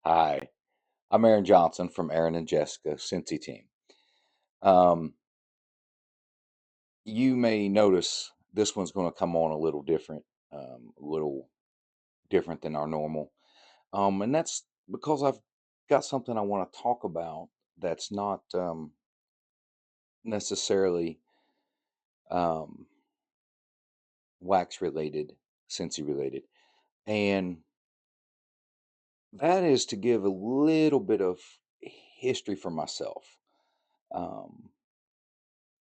Hi, I'm Aaron Johnson from Aaron and Jessica Cincy Team. Um, you may notice this one's going to come on a little different, a little different than our normal. And that's because I've got something I want to talk about that's not necessarily um, wax related, Cincy related. And that is to give a little bit of history for myself. Um,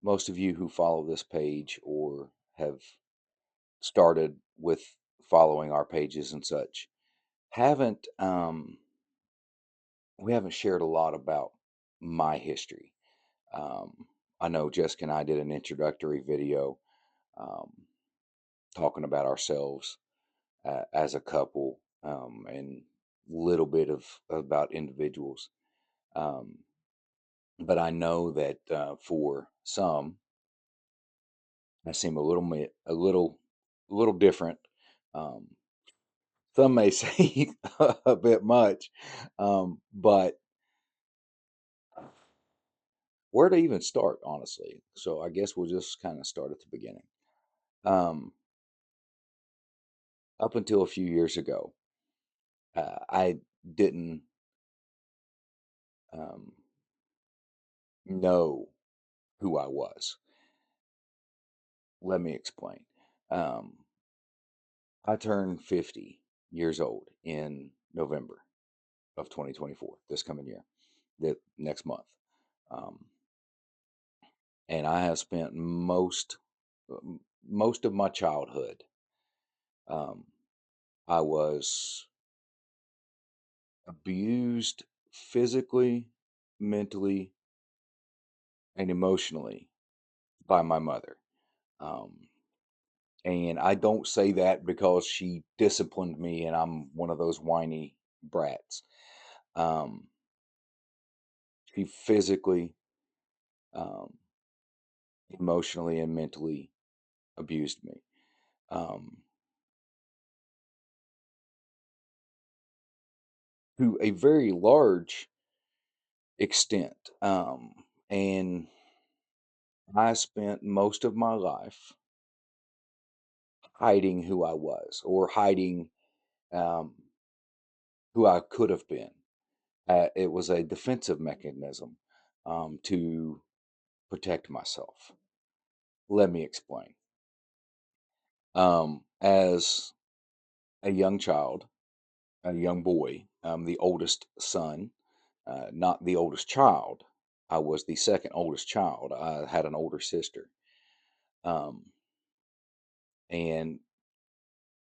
Most of you who follow this page or have started with following our pages and such haven't we haven't shared a lot about my history. um, I know Jessica and I did an introductory video, um, talking about ourselves as a couple, and little bit of about individuals, um, but I know that for some I seem a little different. um, Some may say a bit much, but where to even start, honestly? So I guess we'll just kind of start at the beginning. Um, Up until a few years ago, I didn't um, know who I was. Let me explain. Um, I turned 50 years old in November of 2024, this coming year, the next month. Um, and I have spent most of my childhood. Um, I was abused physically, mentally, and emotionally by my mother. Um, and I don't say that because she disciplined me and I'm one of those whiny brats. Um, she physically, um, emotionally, and mentally abused me, um, to a very large extent. And I spent most of my life hiding who I was or hiding um, who I could have been. It was a defensive mechanism, to protect myself. Let me explain. As a young child, a young boy, the oldest son, not the oldest child. I was the second oldest child. I had an older sister. Um, and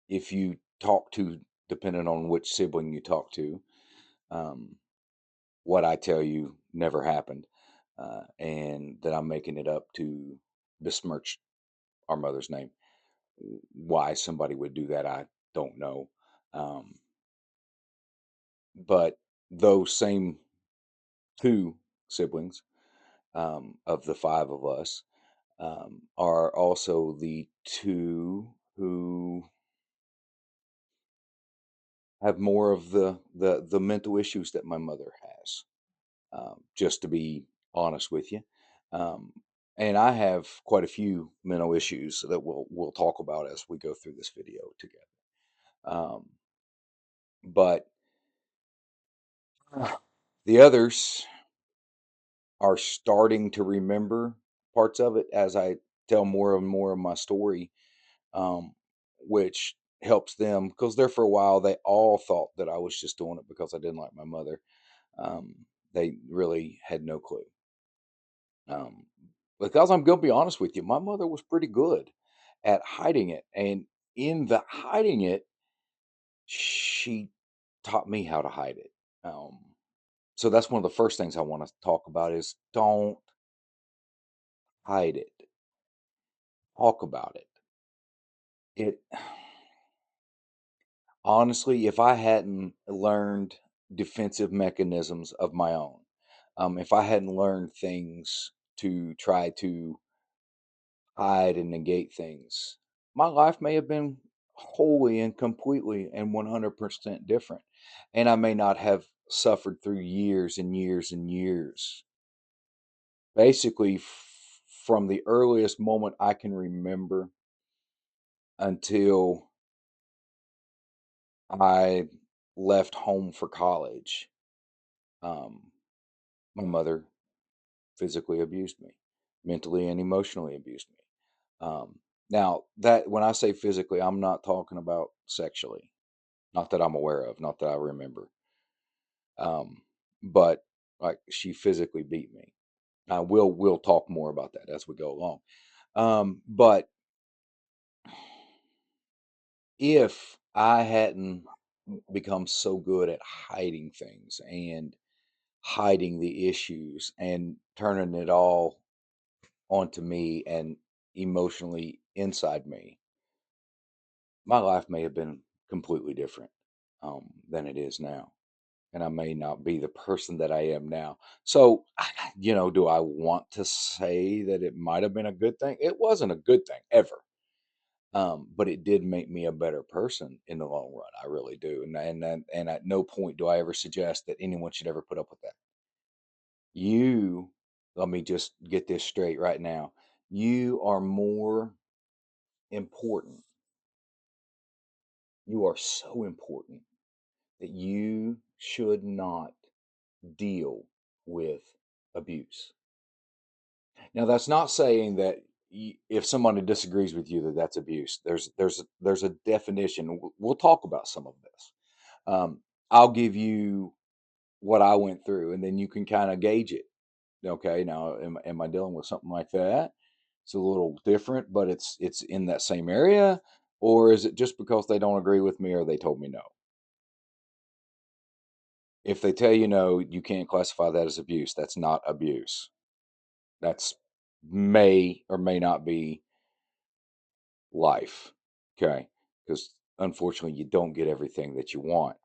if you talk to, depending on which sibling you talk to, um, what I tell you never happened, and that I'm making it up to besmirch our mother's name. Why somebody would do that, I don't know. Um, but those same two siblings, of the five of us, are also the two who have more of the mental issues that my mother has. Just to be honest with you. Um, and I have quite a few mental issues that we'll talk about as we go through this video together. Um, but the others are starting to remember parts of it as I tell more and more of my story, um, which helps them because there for a while they all thought that I was just doing it because I didn't like my mother. Um, they really had no clue. Um, because I'm gonna be honest with you, my mother was pretty good at hiding it, and in the hiding it, she taught me how to hide it. So that's one of the first things I want to talk about is don't hide it. Talk about it. It honestly, if I hadn't learned defensive mechanisms of my own, if I hadn't learned things to try to hide and negate things, my life may have been wholly and completely and 100% different. And I may not have suffered through years and years and years. Basically, from the earliest moment I can remember until I left home for college, um, my mother physically abused me, mentally and emotionally abused me. Um, Now, that when I say physically, I'm not talking about sexually, not that I'm aware of, not that I remember. Um, but like she physically beat me. We'll talk more about that as we go along. But if I hadn't become so good at hiding things and hiding the issues and turning it all onto me and emotionally inside me, my life may have been completely different than it is now. And I may not be the person that I am now. So, do I want to say that it might have been a good thing? It wasn't a good thing ever. But it did make me a better person in the long run. I really do. And at no point do I ever suggest that anyone should ever put up with that. You, let me just get this straight right now. You are more important. You are so important that you should not deal with abuse. Now, that's not saying that if somebody disagrees with you that that's abuse. There's a definition. We'll talk about some of this. I'll give you what I went through, and then you can kind of gauge it. Okay, now am I dealing with something like that? It's a little different, but it's in that same area, or is it just because they don't agree with me or they told me no? If they tell you no, you can't classify that as abuse. That's not abuse. That's may or may not be life. Okay. Because unfortunately, you don't get everything that you want.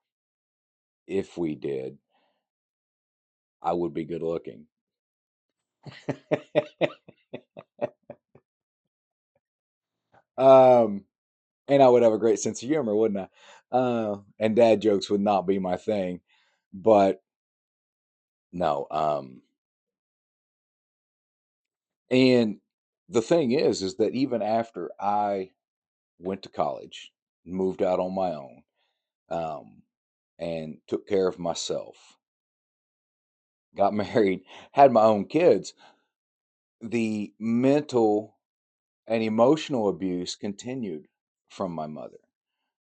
If we did, I would be good looking. um, and I would have a great sense of humor, wouldn't I? And dad jokes would not be my thing. But no. And the thing is that even after I went to college, moved out on my own, um, and took care of myself, got married, had my own kids, the mental and emotional abuse continued from my mother.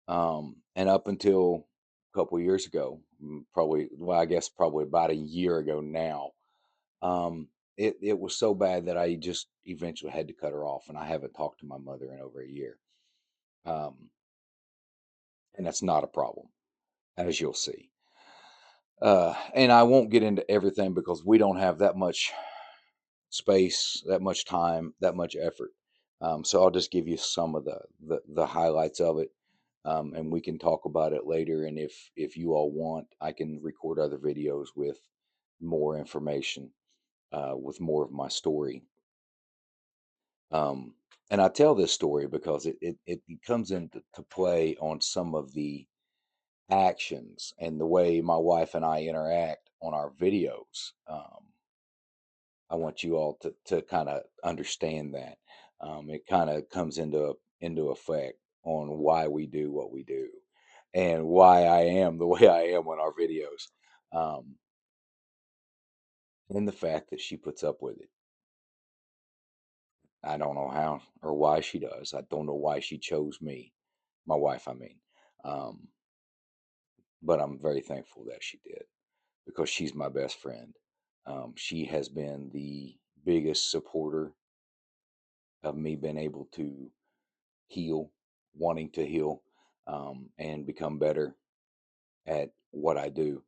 And up until a couple years ago, probably, well, I guess probably about a year ago now, it was so bad that I just eventually had to cut her off, and I haven't talked to my mother in over a year. Um, and that's not a problem, as you'll see. And I won't get into everything because we don't have that much space, that much time, that much effort. So I'll just give you some of the highlights of it, and we can talk about it later. And if you all want, I can record other videos with more information, with more of my story. Um, and I tell this story because it comes into to play on some of the actions and the way my wife and I interact on our videos. I want you all to kind of understand that. It kind of comes into effect on why we do what we do and why I am the way I am on our videos. Um, and the fact that she puts up with it. I don't know how or why she does. I don't know why she chose me, my wife, I mean. Um, but I'm very thankful that she did because she's my best friend. She has been the biggest supporter of me being able to heal, wanting to heal, and become better at what I do,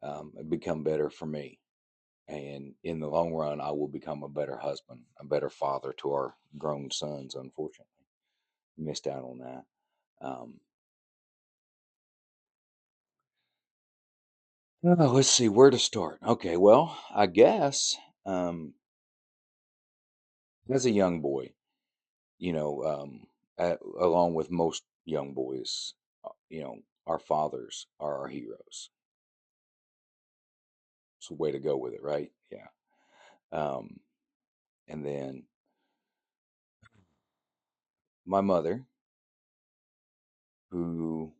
and become better for me. And in the long run, I will become a better husband, a better father to our grown sons. Unfortunately, missed out on that. Um, let's see where to start. Okay, well, I guess um, as a young boy, you know, along with most young boys, our fathers are our heroes. It's a way to go with it, right? Yeah. Um, and then my mother, who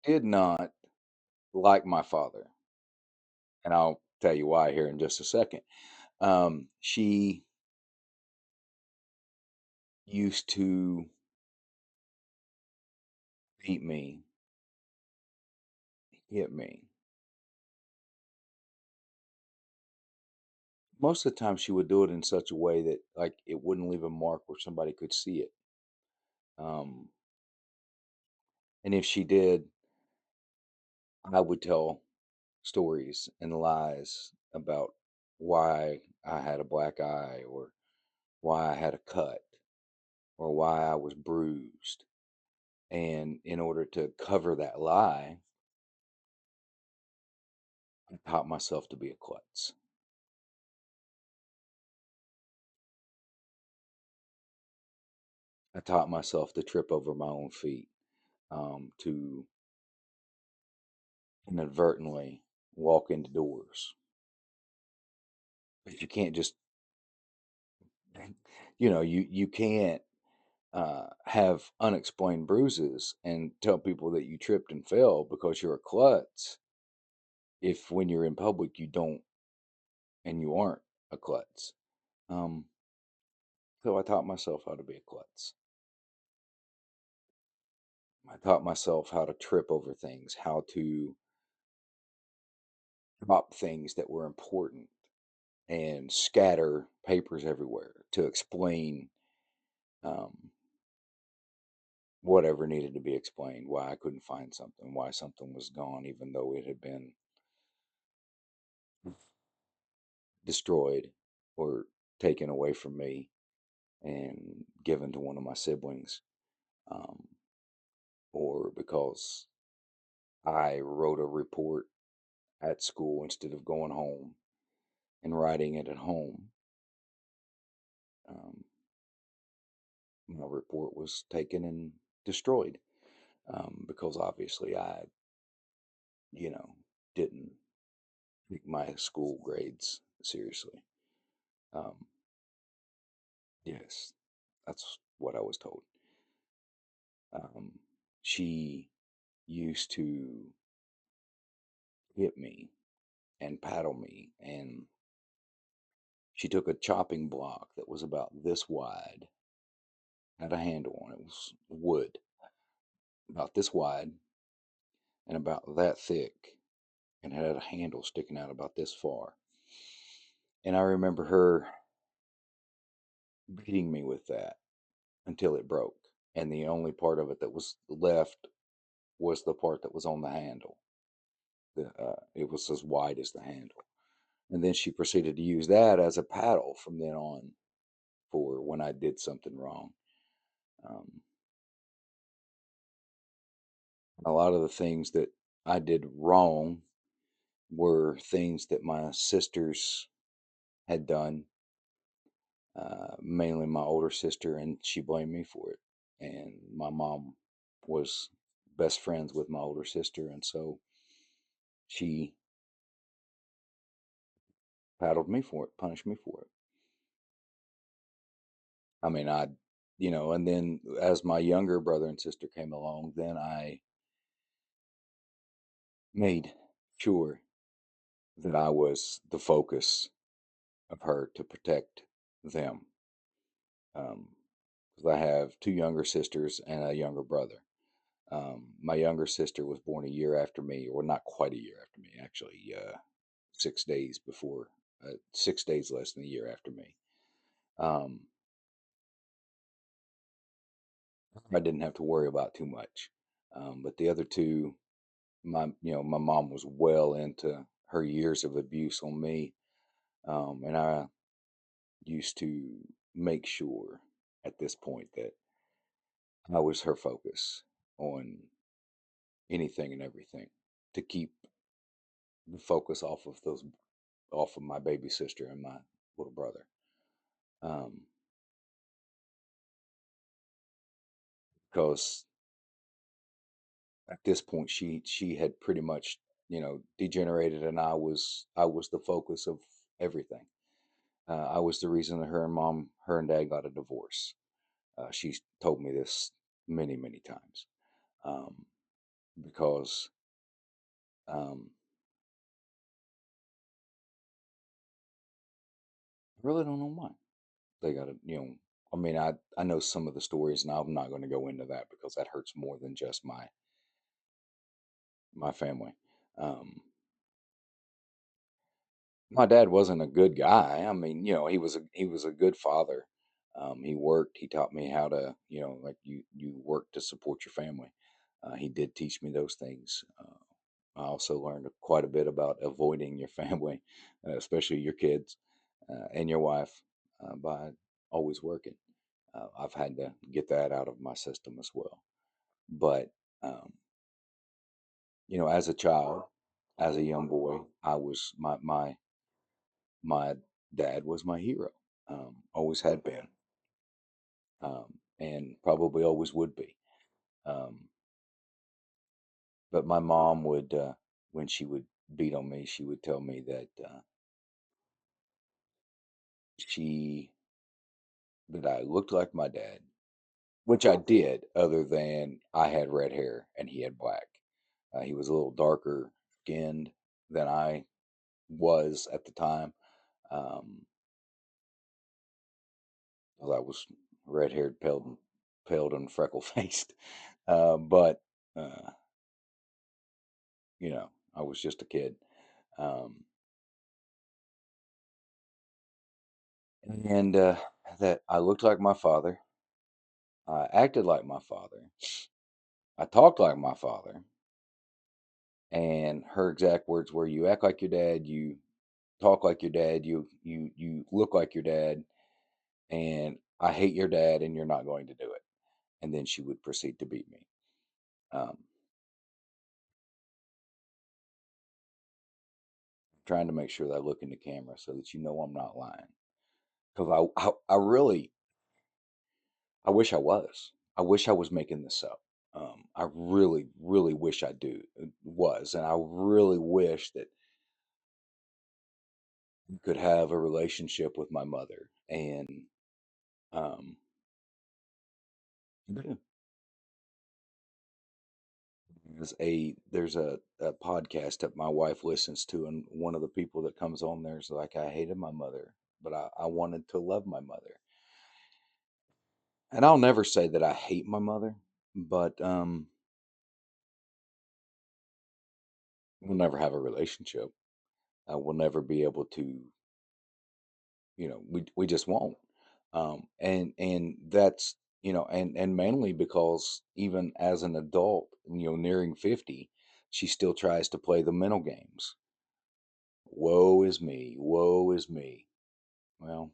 did not like my father, and I'll tell you why here in just a second. She used to beat me, hit me. Most of the time, she would do it in such a way that, like, it wouldn't leave a mark where somebody could see it. Um, and if she did, I would tell stories and lies about why I had a black eye or why I had a cut or why I was bruised. And in order to cover that lie, I taught myself to be a klutz. I taught myself to trip over my own feet, to inadvertently walk into doors. But you can't just, you can't have unexplained bruises and tell people that you tripped and fell because you're a klutz if when you're in public you don't and you aren't a klutz. Um, so I taught myself how to be a klutz. I taught myself how to trip over things, how to drop things that were important and scatter papers everywhere to explain um, whatever needed to be explained, why I couldn't find something, why something was gone, even though it had been destroyed or taken away from me and given to one of my siblings, um, or because I wrote a report at school instead of going home and writing it at home. Um, my report was taken and destroyed because obviously I, you know, didn't take my school grades seriously. Um, yes, that's what I was told. Um, she used to hit me and paddle me, and she took a chopping block that was about this wide, had a handle on it, it was wood, about this wide and about that thick, and had a handle sticking out about this far. And I remember her beating me with that until it broke. And the only part of it that was left was the part that was on the handle. It was as wide as the handle. And then she proceeded to use that as a paddle from then on for when I did something wrong. Um, a lot of the things that I did wrong were things that my sisters had done, mainly my older sister, and she blamed me for it. And my mom was best friends with my older sister, and so she paddled me for it, punished me for it. I mean, and then as my younger brother and sister came along, then I made sure that I was the focus of her to protect them. Because I have two younger sisters and a younger brother. My younger sister was born a year after me, or not quite a year after me, actually, 6 days before, 6 days less than a year after me. Um, I didn't have to worry about too much. But the other two, my mom was well into her years of abuse on me, and I used to make sure at this point that I was her focus on anything and everything to keep the focus off of my baby sister and my little brother. Um, because at this point she had pretty much, degenerated, and I was the focus of everything. I was the reason that her and dad got a divorce. She's told me this many, many times, um, because um, I really don't know why they got to. I mean, I know some of the stories, and I'm not going to go into that because that hurts more than just my family. Um, my dad wasn't a good guy. I mean, he was a good father. He worked. He taught me how to, like you work to support your family. He did teach me those things. I also learned quite a bit about avoiding your family, especially your kids and your wife, by always working. I've had to get that out of my system as well. But um, as a child, as a young boy, I was my dad was my hero. Always had been, and probably always would be. Um, but my mom would, when she would beat on me, she would tell me that she that I looked like my dad, which I did, other than I had red hair and he had black. He was a little darker skinned than I was at the time. Um, 'Cause I was red haired, pale and freckle faced. But uh, I was just a kid. Um, and that I looked like my father. I acted like my father. I talked like my father. And her exact words were, "You act like your dad. You talk like your dad. You look like your dad. And I hate your dad, and you're not going to do it." And then she would proceed to beat me. Um, Trying to make sure that I look in the camera so that I'm not lying. Because I really, I wish I was. I wish I was making this up. I really, really wish I was, and I really wish that you could have a relationship with my mother. And um, yeah, there's a podcast that my wife listens to, and one of the people that comes on there is like, I hated my mother, but I wanted to love my mother. And I'll never say that I hate my mother, but we'll never have a relationship. We'll never be able to, we just won't. And that's, and mainly because even as an adult, nearing 50, she still tries to play the mental games. Woe is me, woe is me. Well,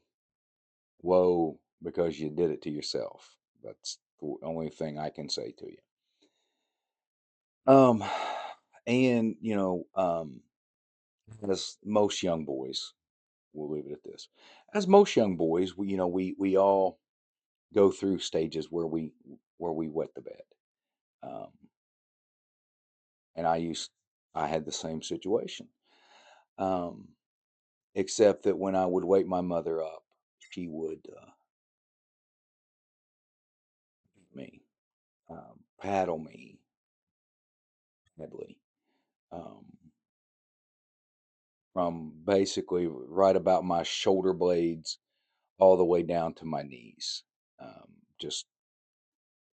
woe because you did it to yourself. That's the only thing I can say to you. Um, and as most young boys, we'll leave it at this. As most young boys, we all go through stages where we wet the bed. Um, and I had the same situation. Um, Except that when I would wake my mother up, she would beat me, paddle me heavily, um, from basically right about my shoulder blades all the way down to my knees, just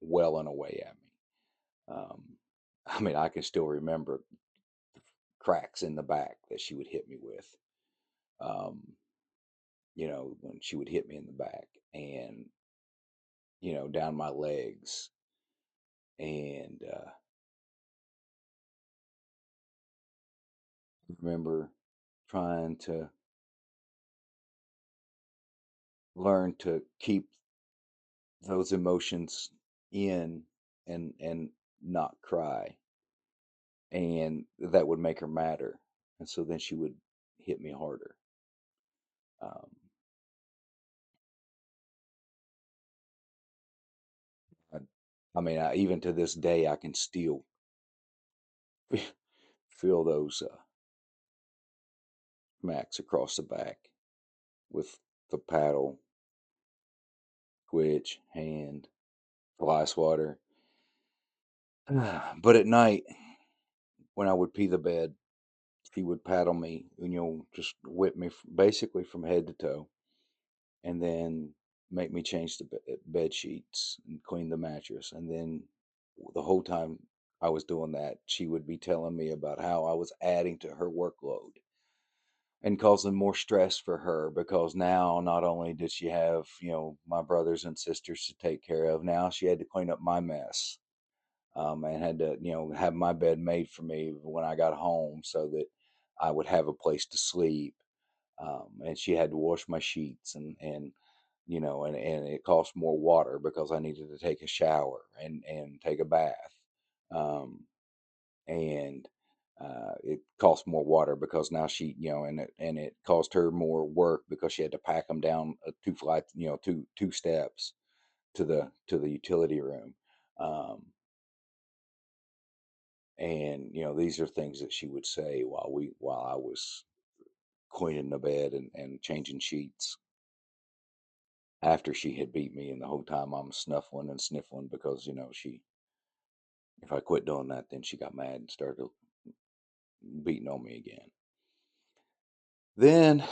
welling away at me. Um, I mean, I can still remember cracks in the back that she would hit me with. Um, when she would hit me in the back and, down my legs. And I remember trying to learn to keep those emotions in and not cry. And that would make her madder. And so then she would hit me harder. Um, I, I mean, even to this day, I can still feel those smacks across the back with the paddle, twitch, hand, fly swatter. But at night, when I would pee the bed, he would paddle me, just whip me basically from head to toe, and then make me change the bed sheets and clean the mattress. And then the whole time I was doing that, she would be telling me about how I was adding to her workload and causing more stress for her because now not only did she have, my brothers and sisters to take care of, now she had to clean up my mess. And had to, have my bed made for me when I got home so that I would have a place to sleep. And she had to wash my sheets and it cost more water because I needed to take a shower and take a bath. Um, and it cost more water because now and it cost her more work because she had to pack them down two flights, two steps to the utility room. Um, and these are things that she would say while I was cleaning the bed and changing sheets after she had beat me, and the whole time I'm snuffling and sniffling because she if I quit doing that, then she got mad and started beating on me again. Then,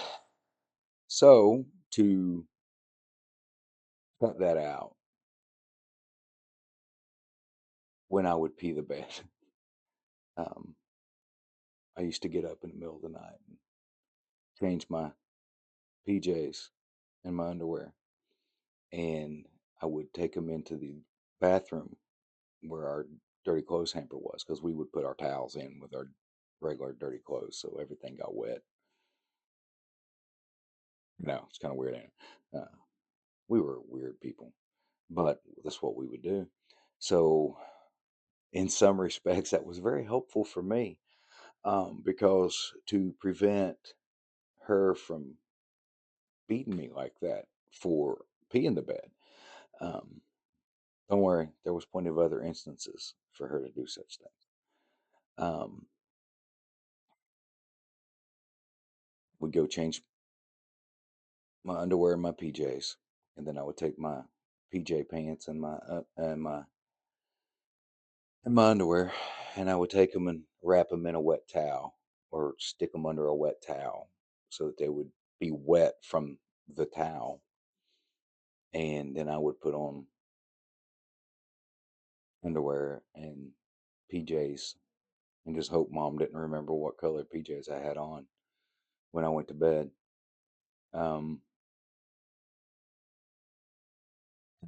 so to cut that out, when I would pee the bed, um, I used to get up in the middle of the night and change my PJs and my underwear, and I would take them into the bathroom where our dirty clothes hamper was because we would put our towels in with our regular dirty clothes, so everything got wet. No, it's kind of weird. Ain't it? We were weird people, but that's what we would do. So, in some respects, that was very helpful for me because to prevent her from beating me like that for peeing the bed. Um, don't worry, there was plenty of other instances for her to do such things. Um, we'd go change my underwear and my PJs, and then I would take my PJ pants and my underwear, and I would take them and wrap them in a wet towel or stick them under a wet towel so that they would be wet from the towel. And then I would put on underwear and PJs and just hope mom didn't remember what color PJs I had on when I went to bed. Um,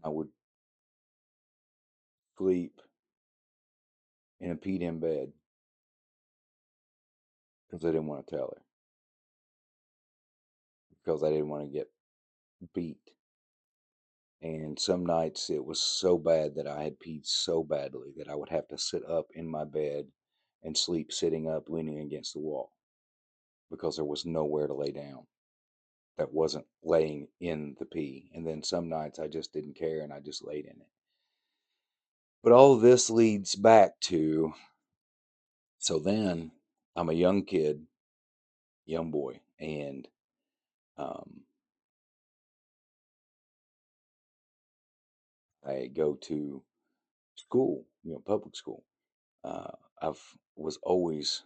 I would sleep in a peed in bed because I didn't want to tell her because I didn't want to get beat. And some nights it was so bad that I had peed so badly that I would have to sit up in my bed and sleep sitting up, leaning against the wall because there was nowhere to lay down that wasn't laying in the pee. And then some nights I just didn't care and I just laid in it. But all of this leads back to so then I'm a young kid, young boy, and um, I go to school, public school. I've was always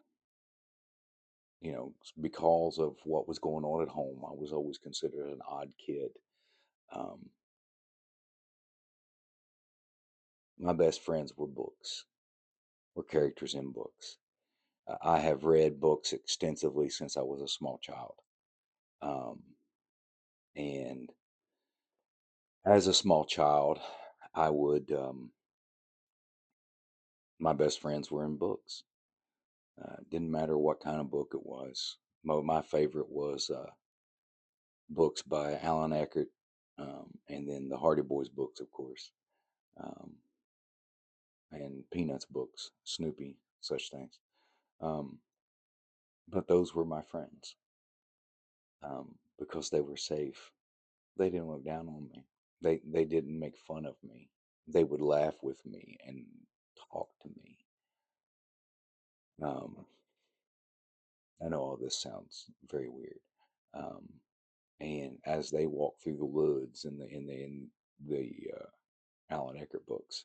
because of what was going on at home, I was always considered an odd kid. Um, my best friends were books, were characters in books. I have read books extensively since I was a small child. Um, and as a small child, I would, my best friends were in books. Didn't matter what kind of book it was. My favorite was books by Alan Eckert, and then the Hardy Boys books, of course. Um, and Peanuts books, Snoopy, such things. Um, but those were my friends because they were safe. They didn't look down on me. They didn't make fun of me. they would laugh with me and talk to me. Um, I know all this sounds very weird. Um, and as they walk through the woods in the Alan Eckert books,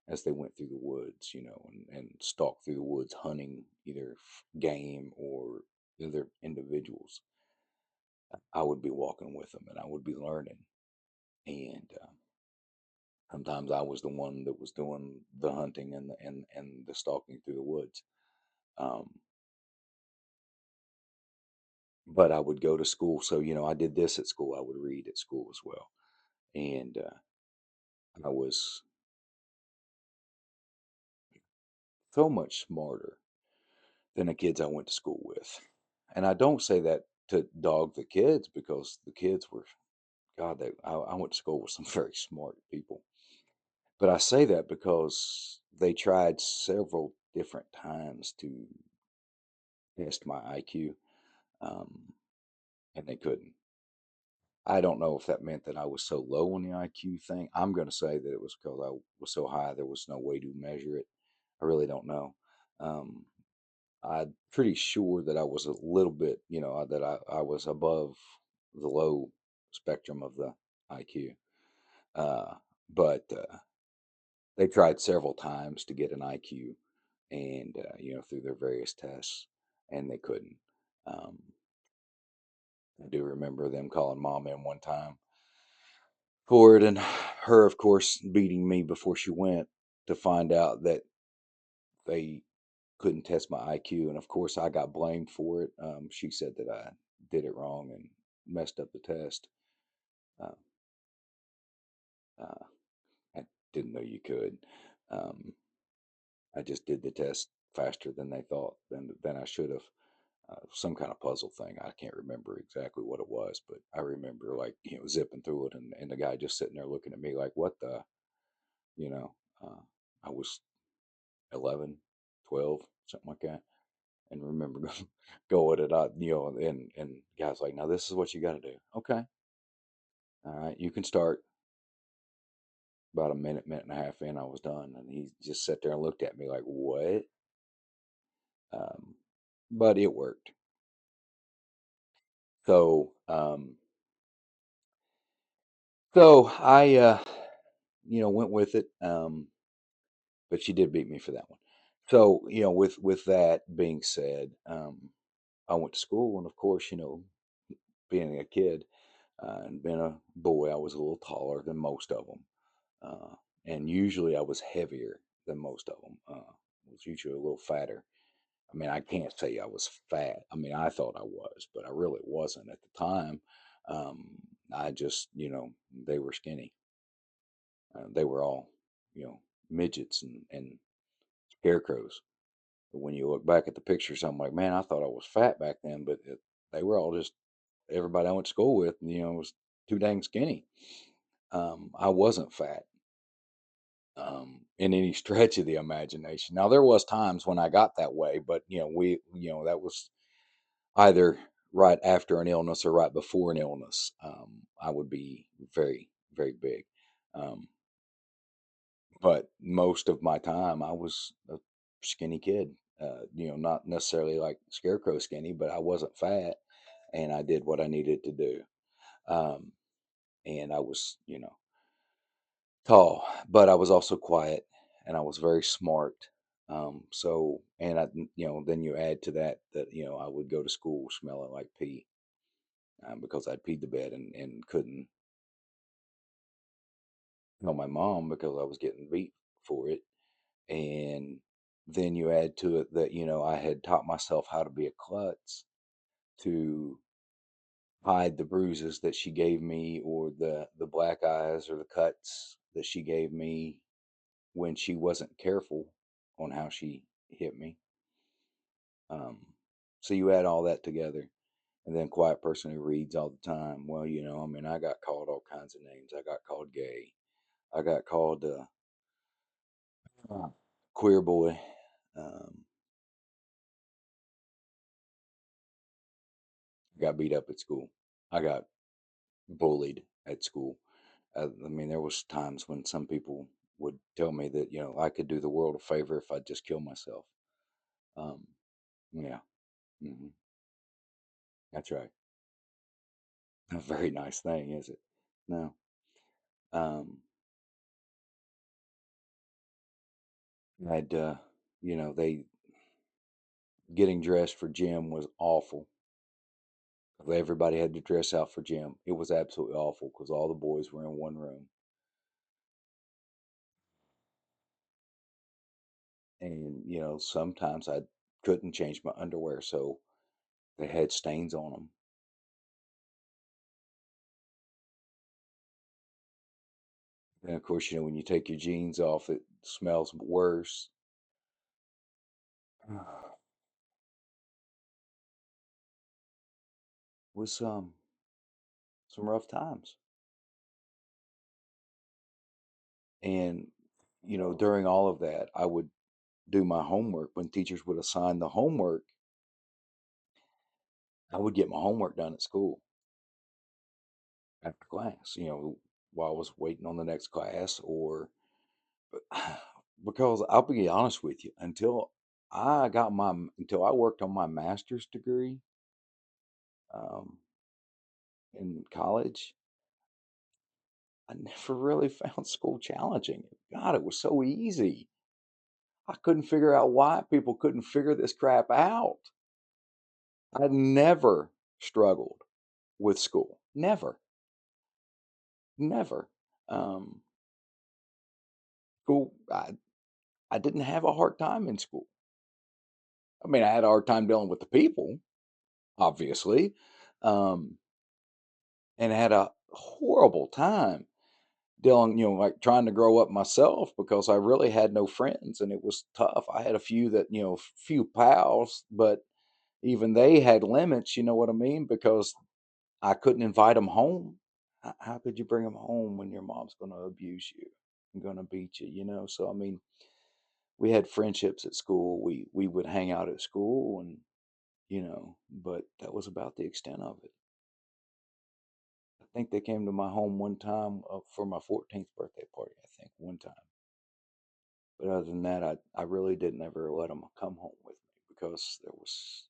as they went through the woods, and stalked through the woods hunting either game or other individuals, I would be walking with them and I would be learning. And sometimes I was the one that was doing the hunting and the stalking through the woods. Um, but I would go to school, so I did this at school. I would read at school as well, and I was so much smarter than the kids I went to school with. And I don't say that to dog the kids because the kids were, God, I went to school with some very smart people. But I say that because they tried several different times to test my IQ, um, and they couldn't. I don't know if that meant that I was so low on the IQ thing. I'm going to say that it was because I was so high, there was no way to measure it. I really don't know. Um, I'm pretty sure that I was a little bit, that I was above the low spectrum of the IQ. Uh, but they tried several times to get an IQ and, through their various tests, and they couldn't. Um, I do remember them calling mom in one time for it, and her, of course, beating me before she went to find out that they couldn't test my IQ, and of course, I got blamed for it. She said that I did it wrong and messed up the test. Uh, uh, I didn't know you could. Um, I just did the test faster than they thought than I should have. Some kind of puzzle thing. I can't remember exactly what it was, but I remember like zipping through it, and the guy just sitting there looking at me like, "What the?" You know. I was 11, 12, something like that. And remember going and and the guy's like, now this is what you got to do. Okay, all right, you can start. About a minute and a half in, I was done, and he just sat there and looked at me like, what? Um, but it worked. So, I went with it. But she did beat me for that one. So, with that being said, I went to school, and of course, being a kid and being a boy, I was a little taller than most of them, and usually I was heavier than most of them. Was usually a little fatter. I mean, I can't say I was fat. I mean, I thought I was, but I really wasn't at the time. Um, I just, they were skinny. They were all, you know, midgets and scarecrows. But when you look back at the pictures, I'm like, man, I thought I was fat back then, but they were all just everybody I went to school with, was too dang skinny. I wasn't fat in any stretch of the imagination. Now there was times when I got that way, but that was either right after an illness or right before an illness. I would be very, very big. Um, but most of my time, I was a skinny kid. Not necessarily like scarecrow skinny, but I wasn't fat, and I did what I needed to do. Um, and I was, tall, but I was also quiet, and I was very smart. And then you add to that I would go to school smelling like pee because I'd peed the bed and couldn't tell my mom because I was getting beat for it. And then you add to it that, I had taught myself how to be a klutz to hide the bruises that she gave me or the black eyes or the cuts that she gave me when she wasn't careful on how she hit me. Um, so you add all that together, and then quiet person who reads all the time. Well, I mean, I got called all kinds of names. I got called gay. I got called queer boy. Um, got beat up at school. I got bullied at school. I mean, there was times when some people would tell me that, I could do the world a favor if I just kill myself. Um, yeah, hmm that's right. A very nice thing, is it? No. Um, I had, they getting dressed for gym was awful. Everybody had to dress out for gym. It was absolutely awful because all the boys were in one room, and sometimes I couldn't change my underwear, so they had stains on them. And of course, when you take your jeans off, it smells worse. Was some rough times, and during all of that, I would do my homework. When teachers would assign the homework, I would get my homework done at school after class. While I was waiting on the next class, or because I'll be honest with you, until I worked on my master's degree um, in college, I never really found school challenging. God, it was so easy. I couldn't figure out why people couldn't figure this crap out. I never struggled with school. Never, never. Um, school, I didn't have a hard time in school. I mean, I had a hard time dealing with the people, obviously, um, and had a horrible time dealing, like trying to grow up myself because I really had no friends and it was tough. I had a few that, few pals, but even they had limits, you know what I mean? Because I couldn't invite them home. How could you bring them home when your mom's going to abuse you and going to beat you, So, I mean, we had friendships at school. We would hang out at school and, but that was about the extent of it. I think they came to my home one time for my 14th birthday party, I think, one time. But other than that, I really didn't ever let them come home with me because there was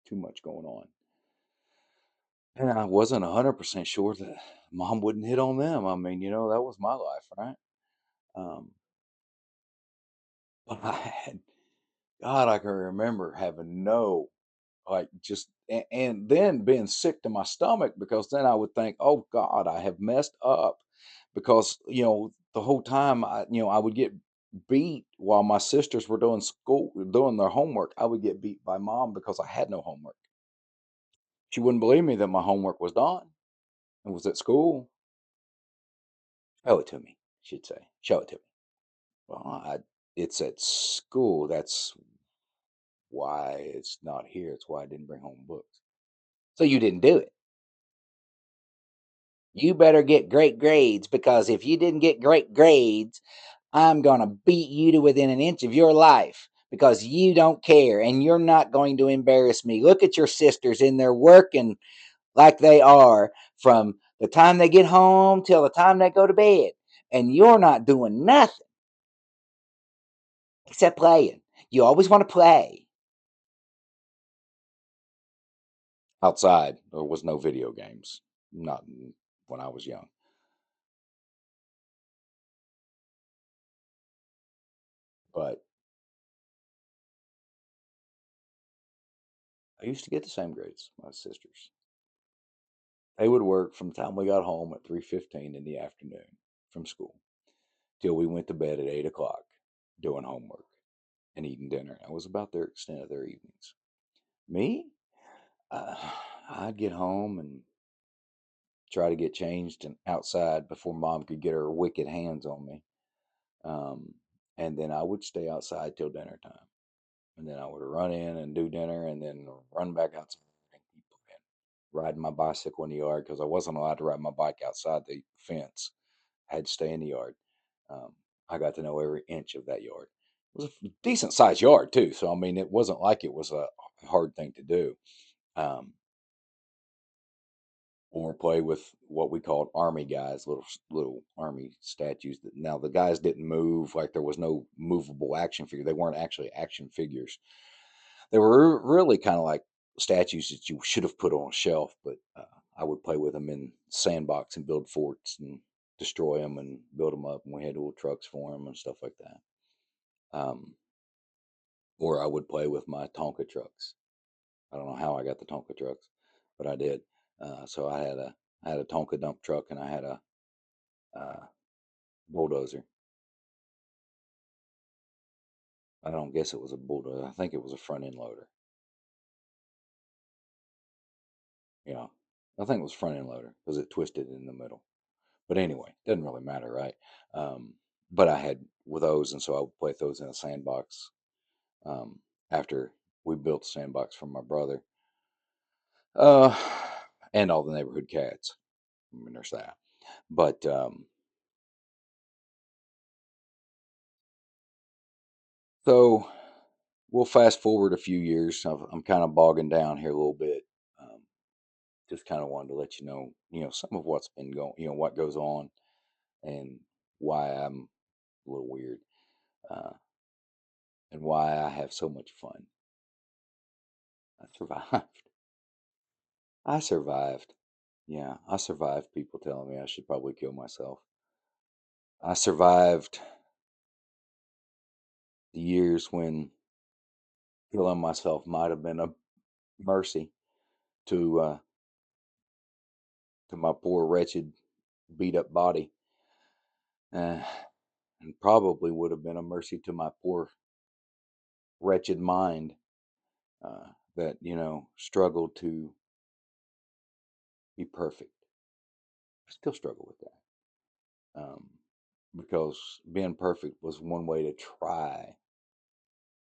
too much going on. And I wasn't 100% sure that mom wouldn't hit on them. I mean, that was my life, right? Um, but I had, God, I can remember having no, like, just, and then being sick to my stomach because then I would think, oh God, I have messed up because, the whole time I would get beat while my sisters were doing school, doing their homework. I would get beat by mom because I had no homework. She wouldn't believe me that my homework was done and was at school. Show it to me, she'd say. Show it to me. Well, it's at school. That's why it's not here. It's why I didn't bring home books. So you didn't do it. You better get great grades because if you didn't get great grades, I'm going to beat you to within an inch of your life because you don't care and you're not going to embarrass me. Look at your sisters in there working like they are from the time they get home till the time they go to bed. And you're not doing nothing except playing. You always want to play. Outside, there was no video games. Not when I was young. But I used to get the same grades, my sisters. They would work from the time we got home at 3:15 in the afternoon from school till we went to bed at 8 o'clock doing homework and eating dinner. That was about their extent of their evenings. Me, uh, I'd get home and try to get changed and outside before mom could get her wicked hands on me. Um, and then I would stay outside till dinner time. And then I would run in and do dinner and then run back outside and keep playing. Riding my bicycle in the yard because I wasn't allowed to ride my bike outside the fence. I had to stay in the yard. Um, I got to know every inch of that yard. It was a decent sized yard too, so I mean, it wasn't like it was a hard thing to do. Um, or play with what we called army guys, little army statues. That now the guys didn't move, like there was no movable action figure. They weren't actually action figures. They were really kind of like statues that you should have put on a shelf. But I would play with them in sandbox and build forts and destroy them and build them up. And we had little trucks for them and stuff like that. Um, or I would play with my Tonka trucks. I don't know how I got the Tonka trucks, but I did. So I had a Tonka dump truck and I had a bulldozer. I don't guess it was a bulldozer. I think it was a front end loader. Yeah, I think it was front end loader because it twisted in the middle. But anyway, doesn't really matter, right? Um, but I had with those, and so I would play with those in a sandbox. Um, after we built the sandbox for my brother, uh, and all the neighborhood cats. I mean, there's that. But so we'll fast forward a few years. I'm kind of bogging down here a little bit. Um, just kind of wanted to let you know, some of what's been going, what goes on and why I'm a little weird, uh, and why I have so much fun. I survived. I survived. Yeah, I survived people telling me I should probably kill myself. I survived the years when killing myself might have been a mercy to my poor, wretched, beat up body, uh, and probably would have been a mercy to my poor, wretched mind that struggled to be perfect. I still struggle with that because being perfect was one way to try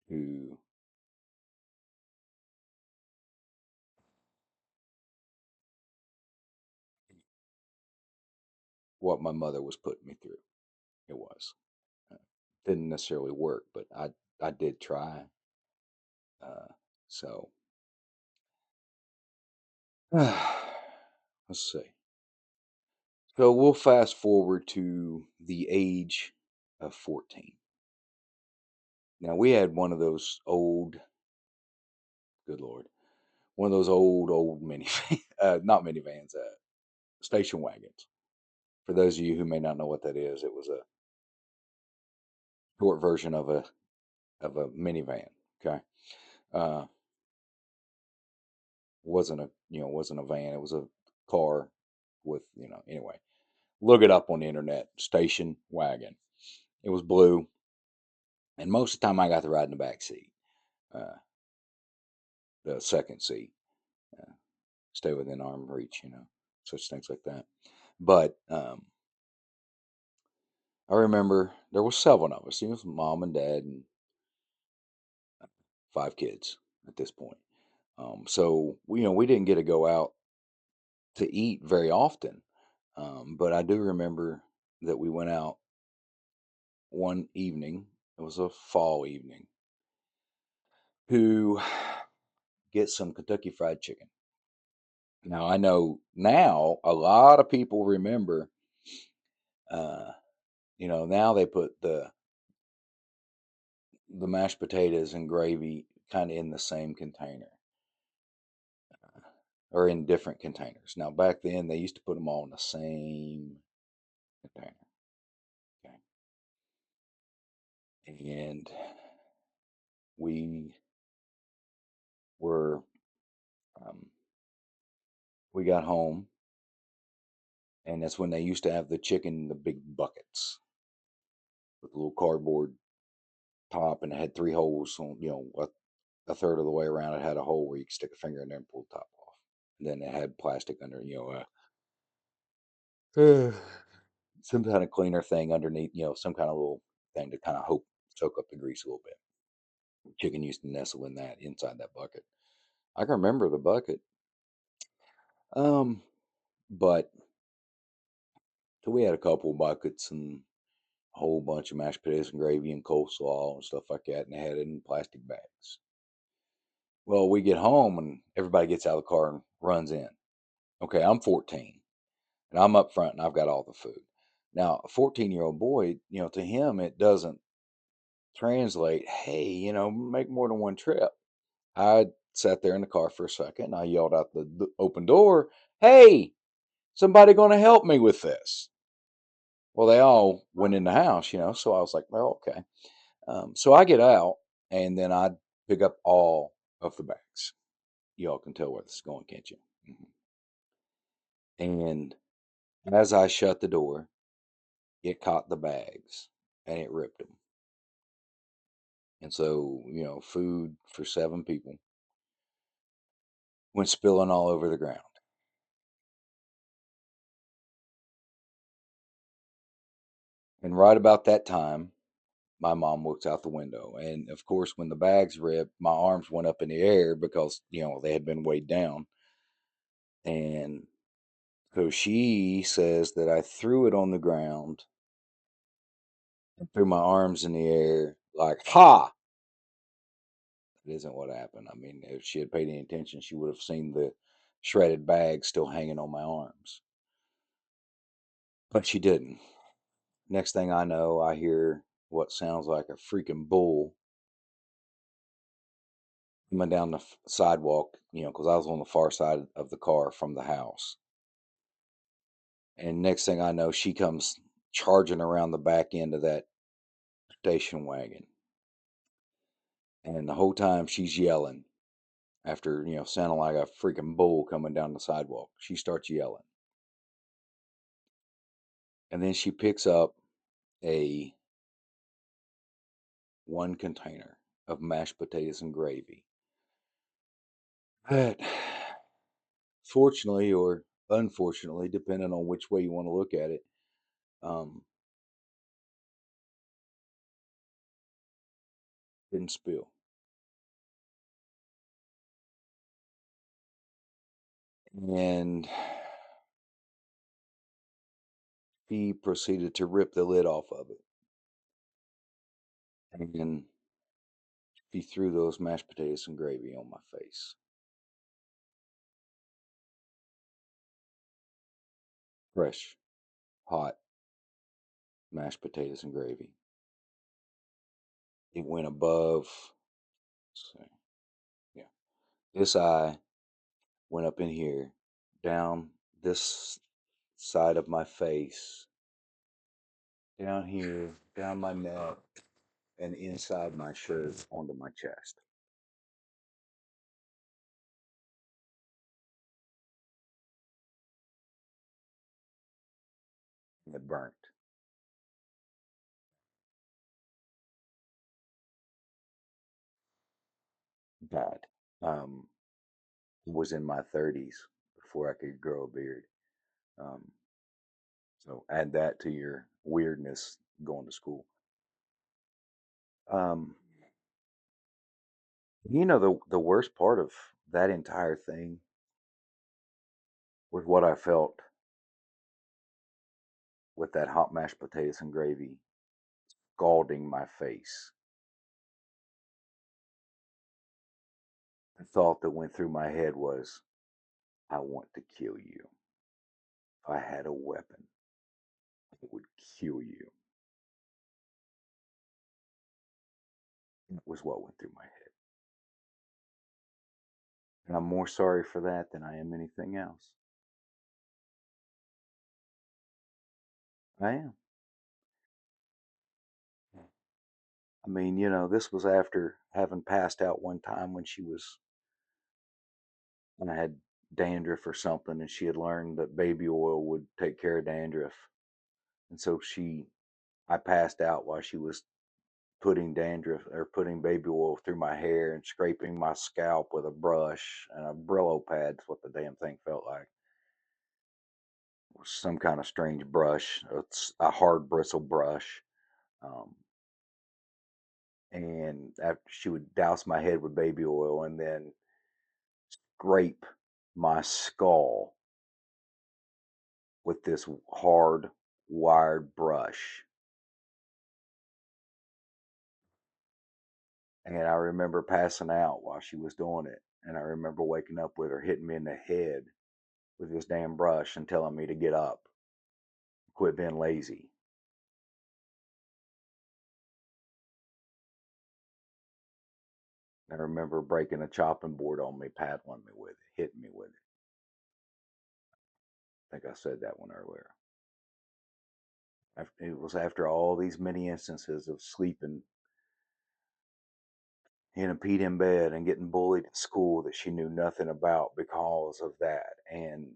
to what my mother was putting me through. It was didn't necessarily work, but I did try. Uh, so let's see. So we'll fast forward to the age of 14. Now we had one of those old, good lord, one of those old minivan, not minivans, station wagons. For those of you who may not know what that is, it was a short version of a minivan. Okay, uh, wasn't a van. It was a car with anyway. Look it up on the internet. Station wagon. It was blue, and most of the time I got to ride in the back seat, uh, the second seat, uh, stay within arm reach. Such things like that. But I remember there was 7 of us. It was mom and dad and 5 kids at this point. So we didn't get to go out to eat very often. But I do remember that we went out one evening. It was a fall evening to get some Kentucky Fried Chicken. Now I know now a lot of people remember. Uh, now they put the mashed potatoes and gravy kind of in the same container or in different containers. Now back then they used to put them all in the same container. Okay, and we were um, we got home, and that's when they used to have the chicken in the big buckets with a little cardboard top, and it had 3 holes on, a third of the way around. It had a hole where you could stick a finger in there and pull the top off. And then it had plastic under, some kind of cleaner thing underneath, some kind of little thing to kind of hope soak up the grease a little bit. Chicken used to nestle in that inside that bucket. I can remember the bucket. Um, but so we had a couple buckets and a whole bunch of mashed potatoes and gravy and coleslaw and stuff like that, and they had it in plastic bags. Well, we get home and everybody gets out of the car and runs in. Okay, I'm 14 and I'm up front and I've got all the food. Now, a 14-year-old boy, to him, it doesn't translate, hey, make more than one trip. I sat there in the car for a second. I yelled out the open door, hey, somebody going to help me with this? Well, they all went in the house, so I was like, well, okay. So I get out and then I pick up all of the bags. Y'all can tell where this is going, can't you? Mhm. And as I shut the door, it caught the bags and it ripped them. And so, food for 7 people went spilling all over the ground. And right about that time, my mom looks out the window. And of course, when the bags ripped, my arms went up in the air because, they had been weighed down. And so she says that I threw it on the ground and threw my arms in the air like, ha! It isn't what happened. I mean, if she had paid any attention, she would have seen the shredded bag still hanging on my arms. But she didn't. Next thing I know, I hear what sounds like a freaking bull coming down the sidewalk, because I was on the far side of the car from the house. And next thing I know, she comes charging around the back end of that station wagon. And the whole time she's yelling after, sounding like a freaking bull coming down the sidewalk. She starts yelling. And then she picks up a one container of mashed potatoes and gravy that, fortunately or unfortunately, depending on which way you want to look at it, um, didn't spill. And he proceeded to rip the lid off of it. And he threw those mashed potatoes and gravy on my face. Fresh, hot mashed potatoes and gravy. It went above, let's see, yeah, this eye went up in here, down this side of my face, down here, down my neck, and inside my shirt onto my chest. And it burnt bad. Um, was in my 30s before I could grow a beard. Um, so add that to your weirdness going to school. Um, the worst part of that entire thing was what I felt with that hot mashed potatoes and gravy scalding my face. The thought that went through my head was, I want to kill you. If I had a weapon, it would kill you. That was what went through my head. And I'm more sorry for that than I am anything else. I am. I mean, this was after having passed out one time when I had dandruff or something, and she had learned that baby oil would take care of dandruff. And so I passed out while she was putting baby oil through my hair and scraping my scalp with a brush and a Brillo pad. That's what the damn thing felt like. It was some kind of strange brush. It's a hard bristle brush. Um, and after she would douse my head with baby oil and then scrape my skull with this hard wired brush. And I remember passing out while she was doing it. And I remember waking up with her hitting me in the head with this damn brush and telling me to get up, quit being lazy. I remember breaking a chopping board on me, paddling me with it, hitting me with it. I think I said that one earlier. It was after all these many instances of sleeping in a peed in bed and getting bullied at school that she knew nothing about because of that, and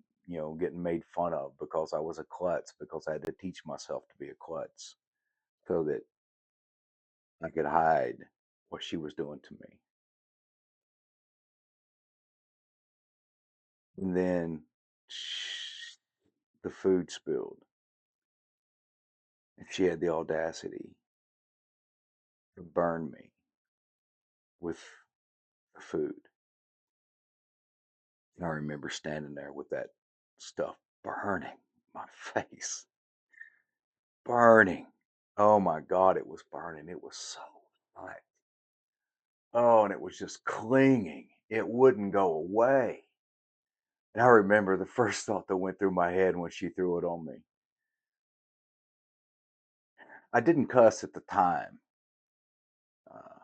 getting made fun of because I was a klutz, because I had to teach myself to be a klutz so that I could hide what she was doing to me. And then the food spilled, and she had the audacity to burn me with the food. And I remember standing there with that stuff burning my face, burning. Oh my God, it was burning. It was so hot. Oh, and it was just clinging. It wouldn't go away. And I remember the first thought that went through my head when she threw it on me. I didn't cuss at the time uh,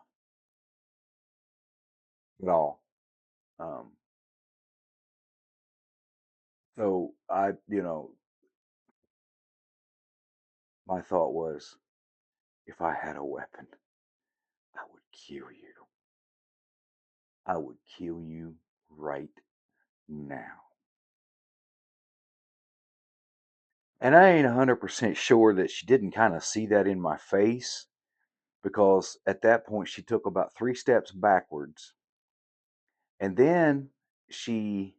at all. Um, so my thought was, if I had a weapon, I would kill you. I would kill you right now. And I ain't 100% sure that she didn't kind of see that in my face, because at that point she took about 3 steps backwards, and then she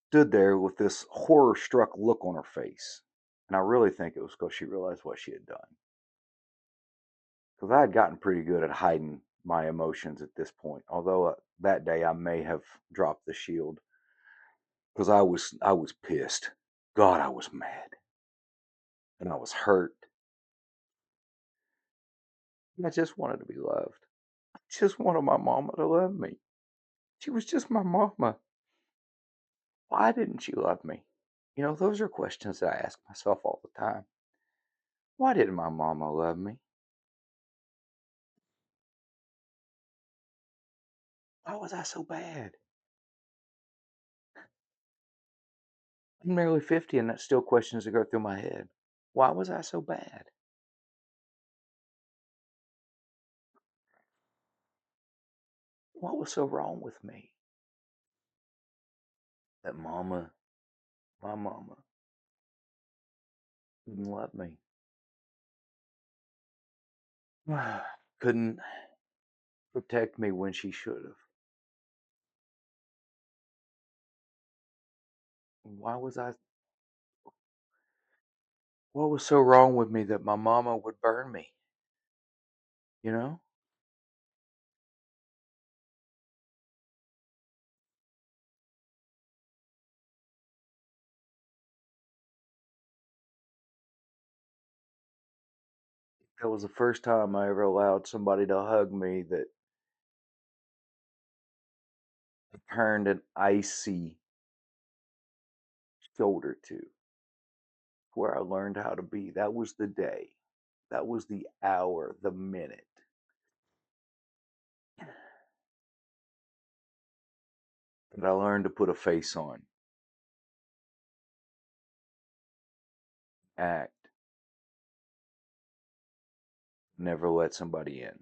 stood there with this horror struck look on her face. And I really think it was because she realized what she had done. Because I had gotten pretty good at hiding my emotions at this point, although that day I may have dropped the shield, because I was pissed. God, I was mad, and I was hurt. And I just wanted to be loved. I just wanted my mama to love me. She was just my mama. Why didn't she love me? Those are questions that I ask myself all the time. Why didn't my mama love me? Why was I so bad? I'm nearly 50, and that still questions that go through my head. Why was I so bad? What was so wrong with me that my mama, didn't love me? Couldn't protect me when she should have. Why was I What was so wrong with me that my mama would burn me? You know? That was the first time I ever allowed somebody to hug me that I turned an icy shoulder to, where I learned how to be. That was the day. That was the hour, the minute that I learned to put a face on, act, never let somebody in.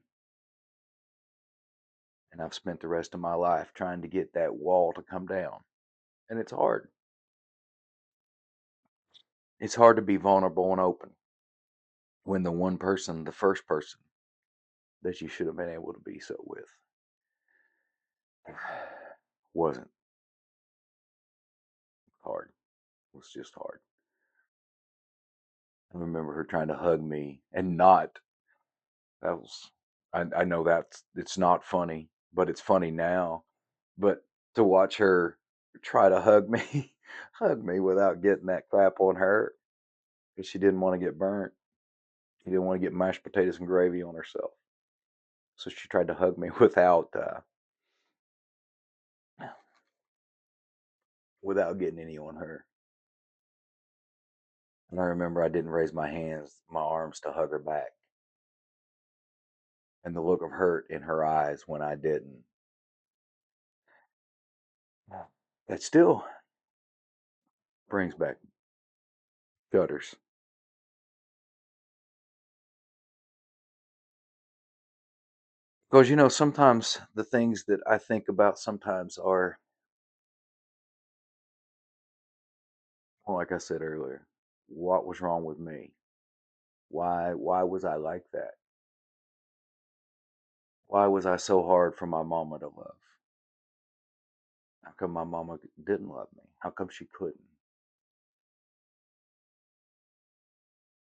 And I've spent the rest of my life trying to get that wall to come down. And it's hard. It's hard to be vulnerable and open when the one person, the first person that you should have been able to be so with, wasn't. Hard. It was just hard. I remember her trying to hug me and not. That was. I know it's not funny, but it's funny now. But to watch her try to hug me, hug me without getting that clap on her, because she didn't want to get burnt. She didn't want to get mashed potatoes and gravy on herself. So she tried to without getting any on her. And I remember I didn't raise my arms to hug her back, and the look of hurt in her eyes when I didn't. That still brings back gutters. Because, sometimes the things that I think about sometimes are, well, like I said earlier, what was wrong with me? Why was I like that? Why was I so hard for my mama to love? How come my mama didn't love me? How come she couldn't?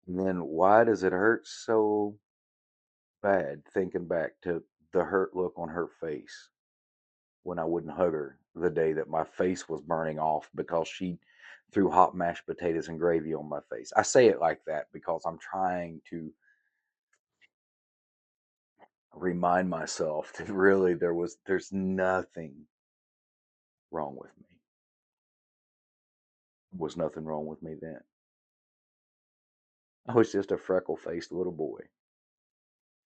And then why does it hurt so bad thinking back to the hurt look on her face when I wouldn't hug her the day that my face was burning off because she threw hot mashed potatoes and gravy on my face? I say it like that because I'm trying to remind myself that really there's nothing wrong with me. Was nothing wrong with me then. I was just a freckle faced little boy.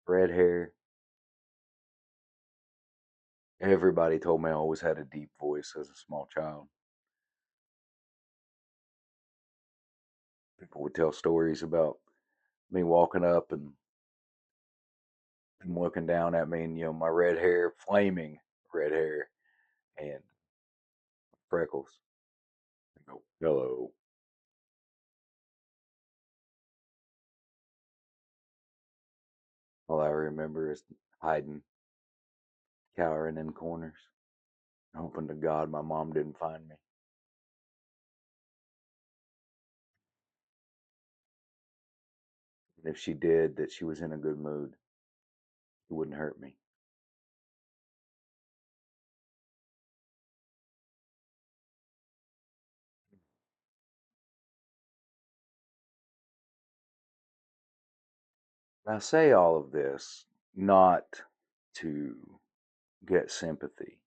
Red hair. Everybody told me I always had a deep voice as a small child. People would tell stories about me walking up and looking down at me, and my red hair, flaming red hair, and freckles. I go, hello. All I remember is hiding, cowering in corners, hoping to God my mom didn't find me. And if she did, that she was in a good mood. It wouldn't hurt me. I say all of this not to get sympathy,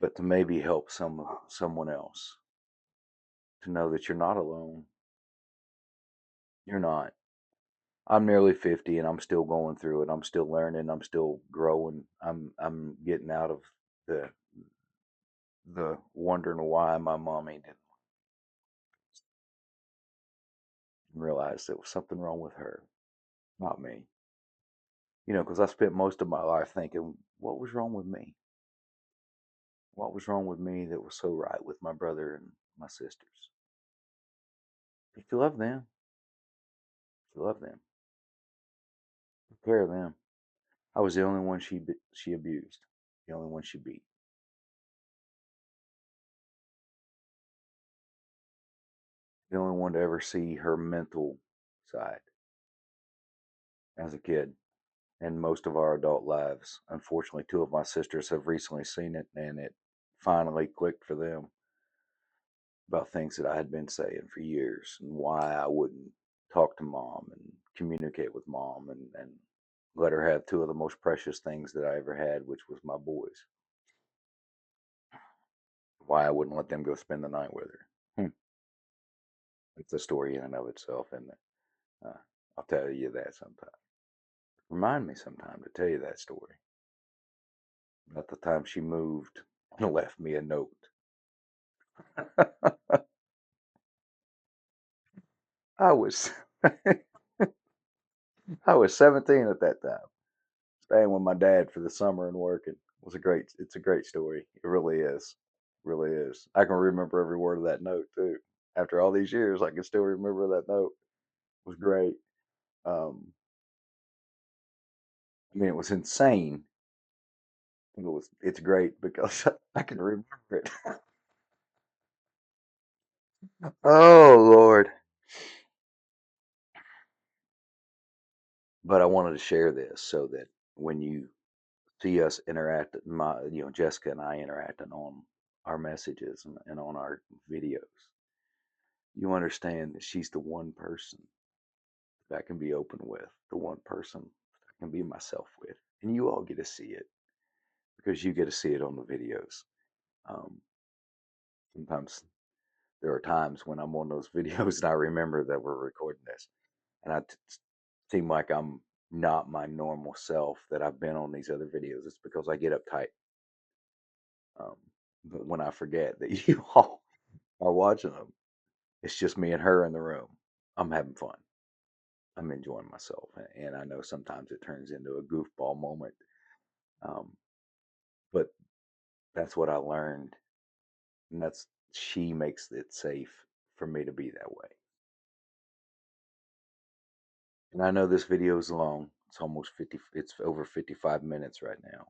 but to maybe help someone else to know that you're not alone. You're not. I'm nearly 50 and I'm still going through it. I'm still learning. I'm still growing. I'm getting out of the the wondering why my mommy didn't realize there was something wrong with her, not me. Because I spent most of my life thinking, what was wrong with me? What was wrong with me that was so right with my brother and my sisters? If you love them, if you love them, take care of them. I was the only one she abused, the only one she beat, the only one to ever see her mental side as a kid. And most of our adult lives, unfortunately, two of my sisters have recently seen it, and it finally clicked for them about things that I had been saying for years and why I wouldn't talk to mom and communicate with mom and let her have two of the most precious things that I ever had, which was my boys. Why I wouldn't let them go spend the night with her. It's a story in and of itself, isn't it? I'll tell you that sometime. Remind me sometime to tell you that story about the time she moved and left me a note. I was I was 17 at that time, staying with my dad for the summer and working. It's a great story. It really is. Really is. I can remember every word of that note too. After all these years, I can still remember that note. It was great. Um, I mean, it was insane. It's great because I can remember it. Oh Lord. But I wanted to share this so that when you see us interact, Jessica and I interacting on our messages and on our videos, you understand that she's the one person that I can be open with, the one person I can be myself with. And you all get to see it because you get to see it on the videos. Um, Sometimes there are times when I'm on those videos and I remember that we're recording this, and seem like I'm not my normal self that I've been on these other videos. It's because I get uptight. Um, but when I forget that you all are watching them, it's just me and her in the room. I'm having fun. I'm enjoying myself, and I know sometimes it turns into a goofball moment. Um, but that's what I learned, and that's she makes it safe for me to be that way. And I know this video is long. It's almost 50, it's over 55 minutes right now.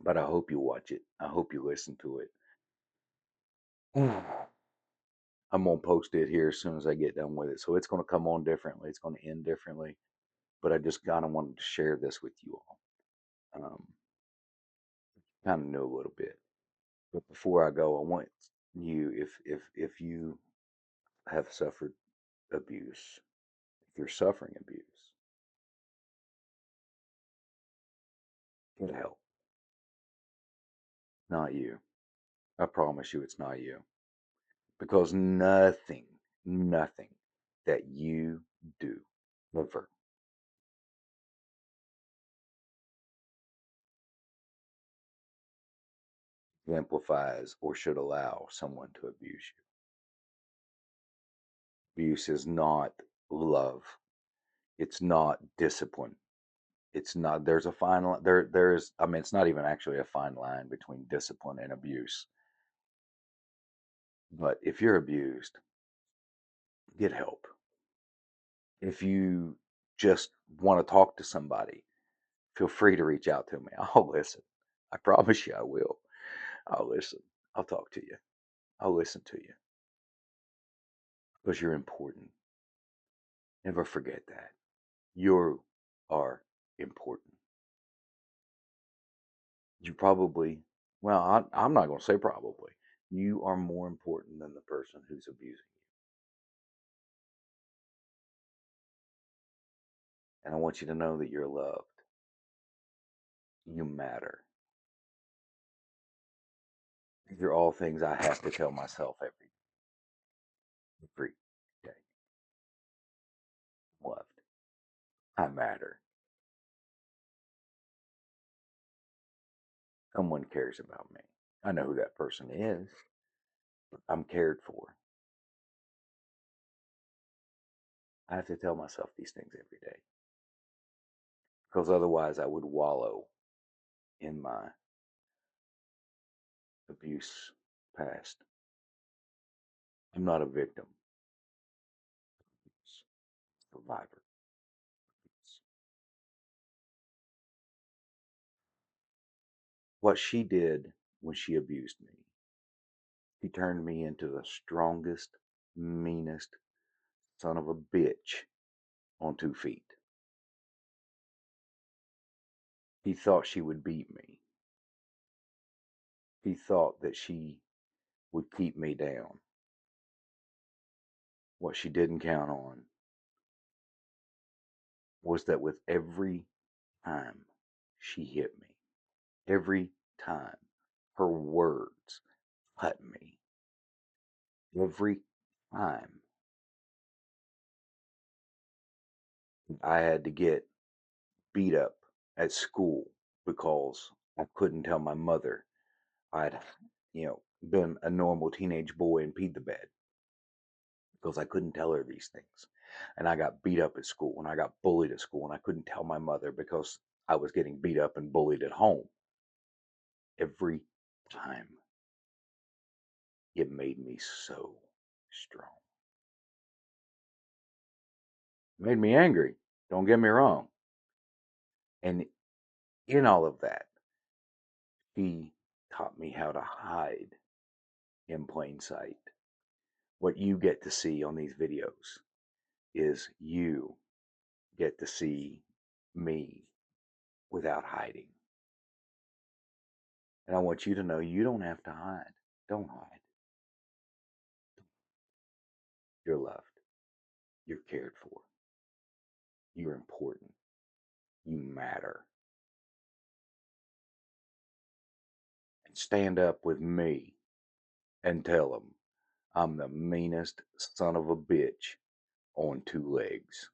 But I hope you watch it. I hope you listen to it. I'm gonna post it here as soon as I get done with it. So it's gonna come on differently. It's gonna end differently. But I just kind of wanted to share this with you all. Kind of know a little bit. But before I go, I want you, if you have suffered abuse, if you're suffering abuse, get help. Not you. I promise you, it's not you. Because nothing that you do ever amplifies or should allow someone to abuse you. Abuse is not love. It's not discipline. It's not. There's a fine line. There's. I mean, it's not even actually a fine line between discipline and abuse. But if you're abused, get help. If you just want to talk to somebody, feel free to reach out to me. I'll listen. I promise you, I will. I'll listen. I'll talk to you. I'll listen to you because you're important. Never forget that. You are important. You probably, well, I'm not going to say probably. You are more important than the person who's abusing you. And I want you to know that you're loved. You matter. These are all things I have to tell myself every day. I'm loved. I matter. Someone cares about me. I know who that person is. I'm cared for. I have to tell myself these things every day because otherwise I would wallow in my abuse past. I'm not a victim, survivor. What she did when she abused me, she turned me into the strongest, meanest son of a bitch on 2 feet. He thought she would beat me. He thought that she would keep me down. What she didn't count on was that with every time she hit me, every time her words cut me, every time I had to get beat up at school because I couldn't tell my mother I'd, been a normal teenage boy and peed the bed because I couldn't tell her these things. And I got beat up at school and I got bullied at school and I couldn't tell my mother because I was getting beat up and bullied at home. Every time it made me so strong. It made me angry. Don't get me wrong. And in all of that, he taught me how to hide in plain sight. What you get to see on these videos is you get to see me without hiding. And I want you to know you don't have to hide. Don't hide. You're loved. You're cared for. You're important. You matter. And stand up with me and tell them I'm the meanest son of a bitch on two legs,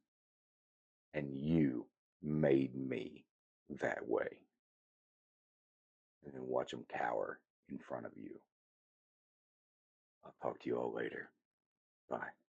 and you made me that way. And then watch them cower in front of you. I'll talk to you all later. Bye.